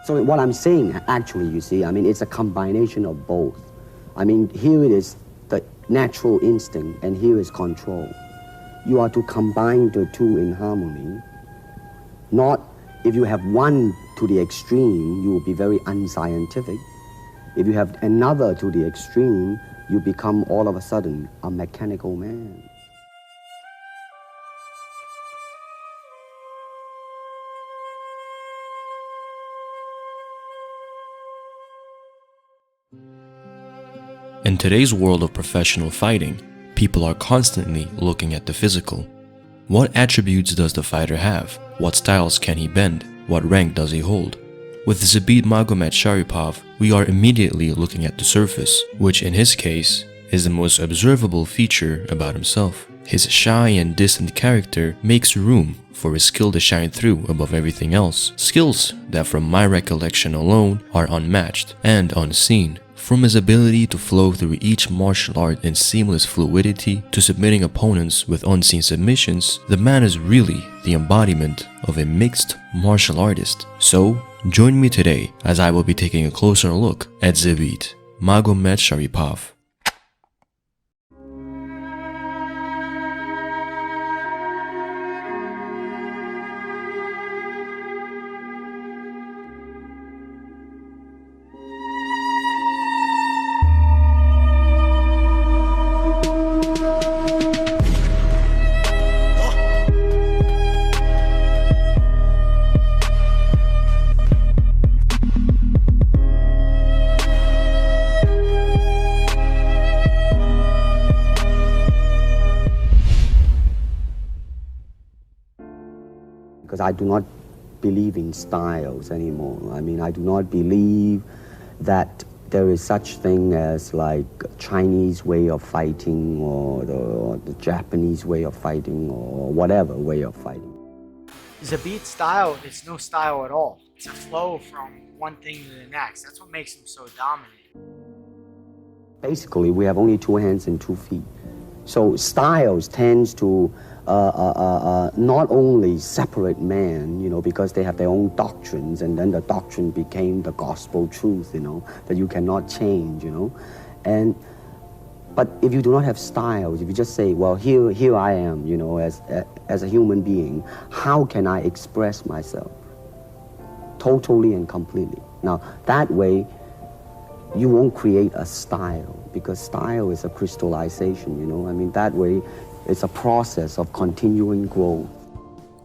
So what I'm saying, actually, you see, I mean, it's a combination of both. I mean, here it is the natural instinct, and here is control. You are to combine the two in harmony. Not, if you have one to the extreme, you will be very unscientific. If you have another to the extreme, you become all of a sudden a mechanical man. In today's world of professional fighting, people are constantly looking at the physical. What attributes does the fighter have? What styles can he bend? What rank does he hold? With Zabit Magomedsharipov, we are immediately looking at the surface, which in his case is the most observable feature about himself. His shy and distant character makes room for his skill to shine through above everything else. Skills that from my recollection alone are unmatched and unseen. From his ability to flow through each martial art in seamless fluidity to submitting opponents with unseen submissions, the man is really the embodiment of a mixed martial artist. So, join me today as I will be taking a closer look at Zabit Magomedsharipov. Because I do not believe in styles anymore. I mean, I do not believe that there is such thing as like Chinese way of fighting or the Japanese way of fighting or whatever way of fighting. Zabit's style is no style at all. It's a flow from one thing to the next. That's what makes him so dominant. Basically, we have only 2 hands and 2 feet. So styles tends to not only separate man, you know, because they have their own doctrines, and then the doctrine became the gospel truth, you know, that you cannot change, you know. But if you do not have styles, if you just say, well, here I am, you know, as a human being, how can I express myself totally and completely? Now, that way, you won't create a style, because style is a crystallization, you know. I mean, that way, it's a process of continuing growth.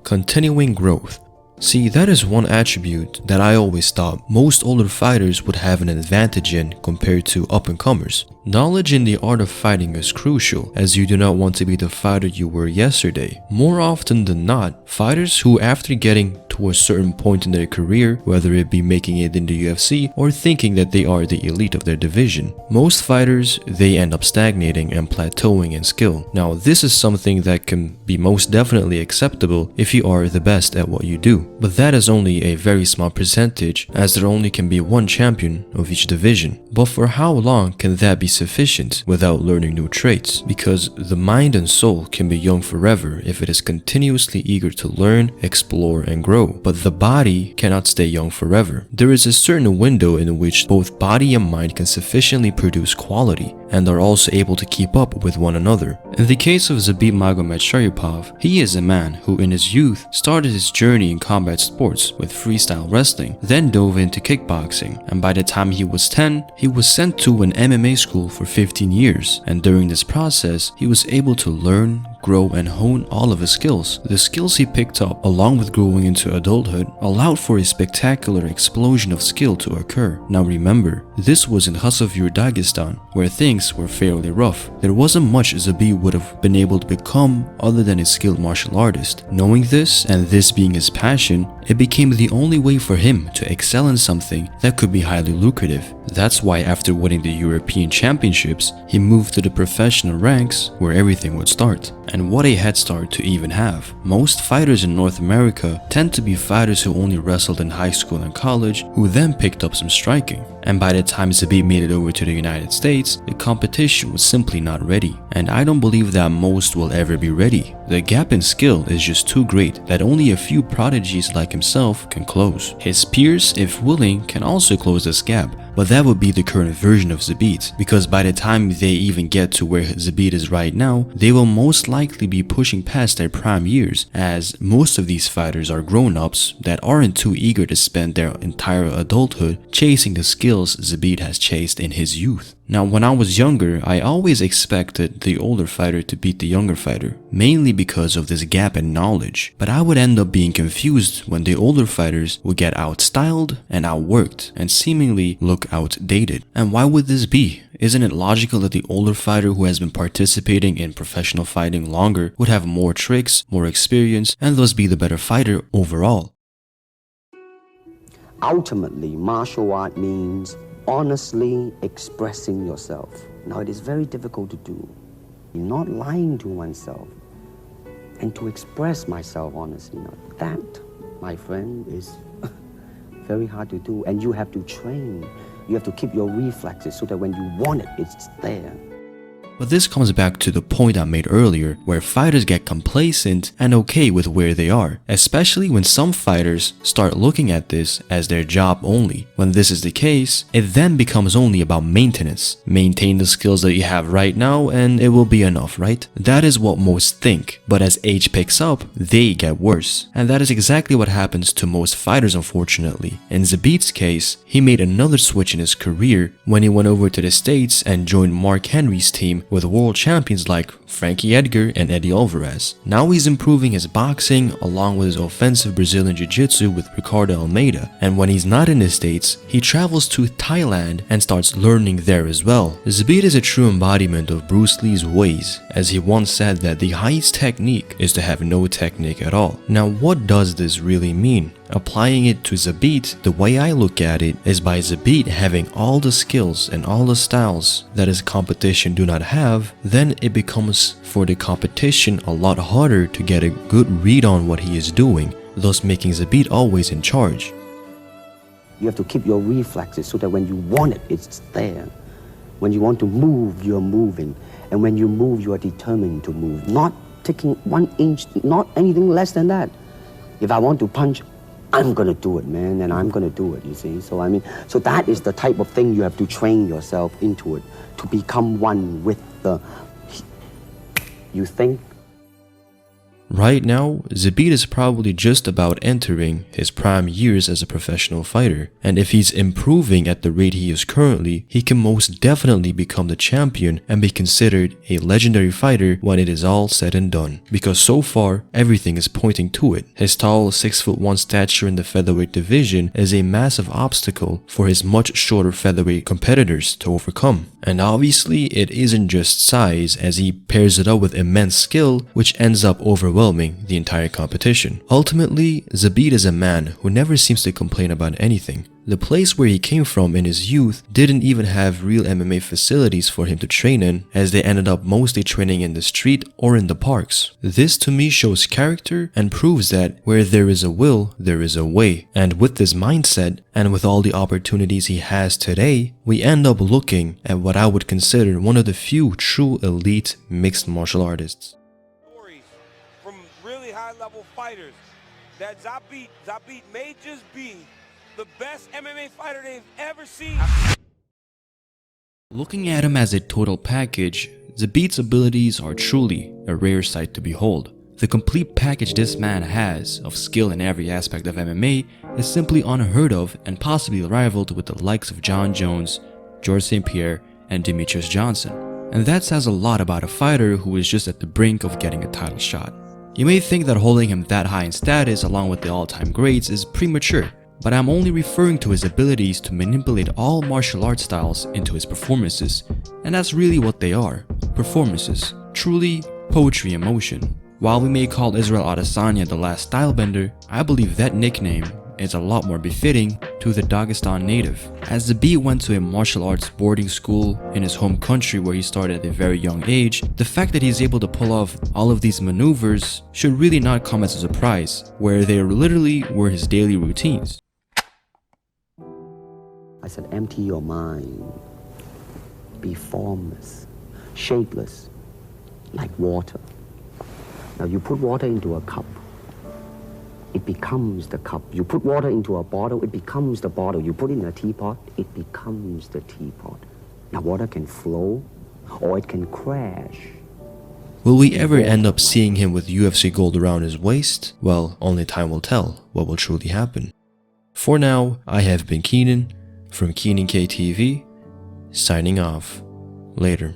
Continuing growth. See, that is one attribute that I always thought most older fighters would have an advantage in compared to up-and-comers. Knowledge in the art of fighting is crucial, as you do not want to be the fighter you were yesterday. More often than not, fighters who, after getting to a certain point in their career, whether it be making it in the UFC or thinking that they are the elite of their division, most fighters, they end up stagnating and plateauing in skill. Now, this is something that can be most definitely acceptable if you are the best at what you do. But that is only a very small percentage, as there only can be one champion of each division. But for how long can that be sufficient without learning new traits? Because the mind and soul can be young forever if it is continuously eager to learn, explore, and grow. But the body cannot stay young forever. There is a certain window in which both body and mind can sufficiently produce quality and are also able to keep up with one another. In the case of Zabit Magomedsharipov, he is a man who in his youth started his journey in combat sports with freestyle wrestling, then dove into kickboxing, and by the time he was 10, he was sent to an MMA school for 15 years, and during this process, he was able to learn, grow, and hone all of his skills. The skills he picked up, along with growing into adulthood, allowed for a spectacular explosion of skill to occur. Now remember, this was in Khasavur, Dagestan, where things were fairly rough. There wasn't much Zabit would have been able to become other than a skilled martial artist. Knowing this, and this being his passion, it became the only way for him to excel in something that could be highly lucrative. That's why after winning the European Championships, he moved to the professional ranks where everything would start. And what a head start to even have. Most fighters in North America tend to be fighters who only wrestled in high school and college, who then picked up some striking. And by the time Zabit made it over to the United States, the competition was simply not ready. And I don't believe that most will ever be ready. The gap in skill is just too great that only a few prodigies like himself can close. His peers, if willing, can also close this gap, but that would be the current version of Zabit, because by the time they even get to where Zabit is right now, they will most likely be pushing past their prime years, as most of these fighters are grown-ups that aren't too eager to spend their entire adulthood chasing the skills Zabit has chased in his youth. Now, when I was younger, I always expected the older fighter to beat the younger fighter, mainly because of this gap in knowledge, but I would end up being confused when the older fighters would get outstyled and outworked and seemingly look outdated. And why would this be? Isn't it logical that the older fighter who has been participating in professional fighting longer would have more tricks, more experience, and thus be the better fighter overall? Ultimately, martial art means honestly expressing yourself. Now, it is very difficult to do. Not lying to oneself and to express myself honestly. Now, that, my friend, is very hard to do, and you have to train. You have to keep your reflexes so that when you want it, it's there. But this comes back to the point I made earlier, where fighters get complacent and okay with where they are, especially when some fighters start looking at this as their job only. When this is the case, it then becomes only about maintenance. Maintain the skills that you have right now and it will be enough, right? That is what most think, but as age picks up, they get worse. And that is exactly what happens to most fighters, unfortunately. In Zabit's case, he made another switch in his career when he went over to the States and joined Mark Henry's team with world champions like Frankie Edgar and Eddie Alvarez. Now he's improving his boxing along with his offensive Brazilian Jiu-Jitsu with Ricardo Almeida, and when he's not in the States, he travels to Thailand and starts learning there as well. Zabit is a true embodiment of Bruce Lee's ways, as he once said that the highest technique is to have no technique at all. Now, what does this really mean? Applying it to Zabit, the way I look at it is by Zabit having all the skills and all the styles that his competition do not have, then it becomes for the competition a lot harder to get a good read on what he is doing, thus making Zabit always in charge. You have to keep your reflexes so that when you want it, it's there. When you want to move, you're moving. And when you move, you are determined to move. Not taking 1 inch, not anything less than that. If I want to punch, I'm gonna do it, man, and I'm gonna do it, you see? So, I mean, so that is the type of thing you have to train yourself into it, to become one with the, you think? Right now, Zabit is probably just about entering his prime years as a professional fighter, and if he's improving at the rate he is currently, he can most definitely become the champion and be considered a legendary fighter when it is all said and done, because so far, everything is pointing to it. His tall 6'1" stature in the featherweight division is a massive obstacle for his much shorter featherweight competitors to overcome. And obviously, it isn't just size, as he pairs it up with immense skill, which ends up overwhelming the entire competition. Ultimately, Zabit is a man who never seems to complain about anything. The place where he came from in his youth didn't even have real MMA facilities for him to train in, as they ended up mostly training in the street or in the parks. This to me shows character and proves that where there is a will, there is a way. And with this mindset, and with all the opportunities he has today, we end up looking at what I would consider one of the few true elite mixed martial artists. Stories from really high-level fighters that Zabit may just be the best MMA fighter they've ever seen. Looking at him as a total package, Zabit's abilities are truly a rare sight to behold. The complete package this man has of skill in every aspect of MMA is simply unheard of and possibly rivaled with the likes of John Jones, George St. Pierre, and Demetrius Johnson. And that says a lot about a fighter who is just at the brink of getting a title shot. You may think that holding him that high in status along with the all-time greats is premature, but I'm only referring to his abilities to manipulate all martial arts styles into his performances, and that's really what they are, performances, truly poetry in motion. While we may call Israel Adesanya the last stylebender, I believe that nickname is a lot more befitting to the Dagestan native. As Zabit went to a martial arts boarding school in his home country where he started at a very young age, the fact that he's able to pull off all of these maneuvers should really not come as a surprise, where they literally were his daily routines. I said, empty your mind. Be formless, shapeless, like water. Now you put water into a cup. it becomes the cup. You put water into a bottle, it becomes the bottle. You put it in a teapot, it becomes the teapot. Now water can flow or it can crash. Will we ever end up seeing him with UFC gold around his waist? Well, only time will tell what will truly happen. For now, I have been Keenan from Keenan KTV, signing off. Later.